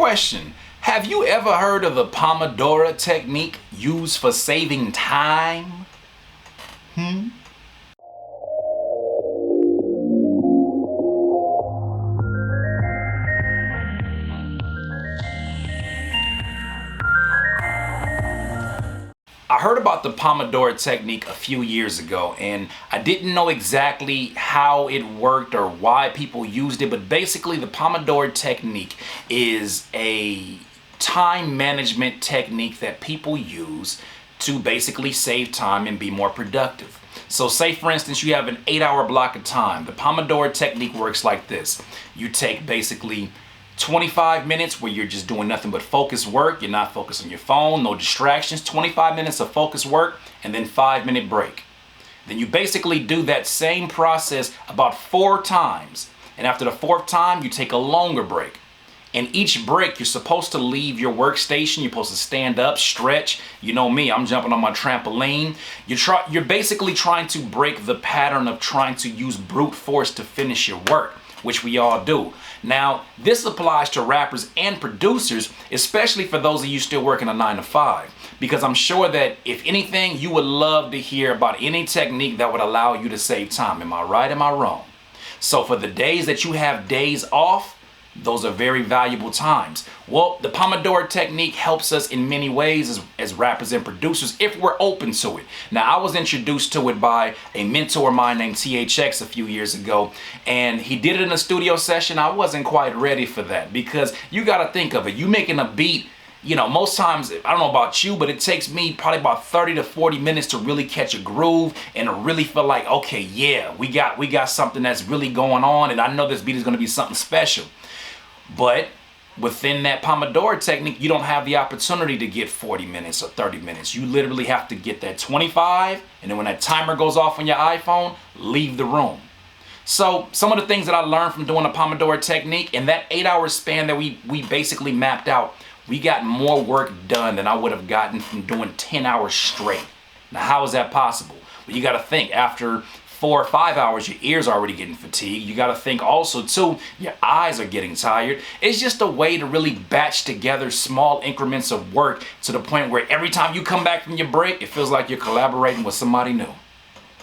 Question, have you ever heard of the Pomodoro technique used for saving time? I heard about the Pomodoro technique a few years ago, and I didn't know exactly how it worked or why people used it, but basically the Pomodoro technique is a time management technique that people use to basically save time and be more productive. So say for instance you have an 8-hour block of time. The Pomodoro technique works like this. You take basically 25 minutes where you're just doing nothing but focused work. You're not focused on your phone, no distractions. 25 minutes of focused work and then 5-minute break. Then you basically do that same process about 4 times. And after the 4th time, you take a longer break. And each break, you're supposed to leave your workstation. You're supposed to stand up, stretch. You know me, I'm jumping on my trampoline. You're basically trying to break the pattern of trying to use brute force to finish your work, which we all do. Now, this applies to rappers and producers, especially for those of you still working a 9-to-5, because I'm sure that if anything, you would love to hear about any technique that would allow you to save time. Am I right? Am I wrong? So for the days that you have days off, those are very valuable times. Well, the Pomodoro technique helps us in many ways as rappers and producers if we're open to it. Now, I was introduced to it by a mentor of mine named THX a few years ago, and he did it in a studio session. I wasn't quite ready for that because you got to think of it. You making a beat, you know, most times, I don't know about you, but it takes me probably about 30 to 40 minutes to really catch a groove and to really feel like, okay, yeah, we got something that's really going on, and I know this beat is going to be something special. But within that Pomodoro technique, you don't have the opportunity to get 40 minutes or 30 minutes. You literally have to get that 25, and then when that timer goes off on your iPhone, leave the room. So some of the things that I learned from doing the Pomodoro technique, in that 8-hour span that we basically mapped out, we got more work done than I would have gotten from doing 10 hours straight. Now, how is that possible? Well, you got to think, after 4 or 5 hours, your ears are already getting fatigued. You got to think also too, your eyes are getting tired. It's just a way to really batch together small increments of work to the point where every time you come back from your break, it feels like you're collaborating with somebody new.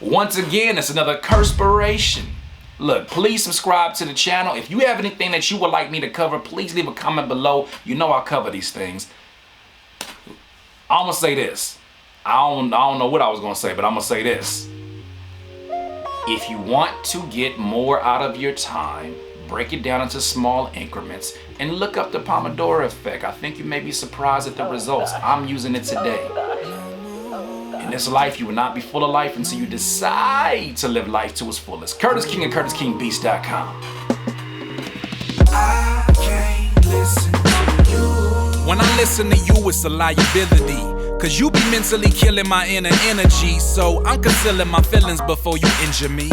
Once again, it's another Curtspiration. Look, please subscribe to the channel. If you have anything that you would like me to cover, please leave a comment below. You know I'll cover these things. I'm gonna say this. I don't know what I was gonna say, but I'm gonna say this. If you want to get more out of your time, break it down into small increments and look up the Pomodoro effect. I think you may be surprised at the results. I'm using it today. In this life, you will not be full of life until you decide to live life to its fullest. Curtis King at CurtisKingBeats.com. I can't listen to you. When I listen to you, it's a liability. Cause you be mentally killing my inner energy. So I'm concealing my feelings before you injure me.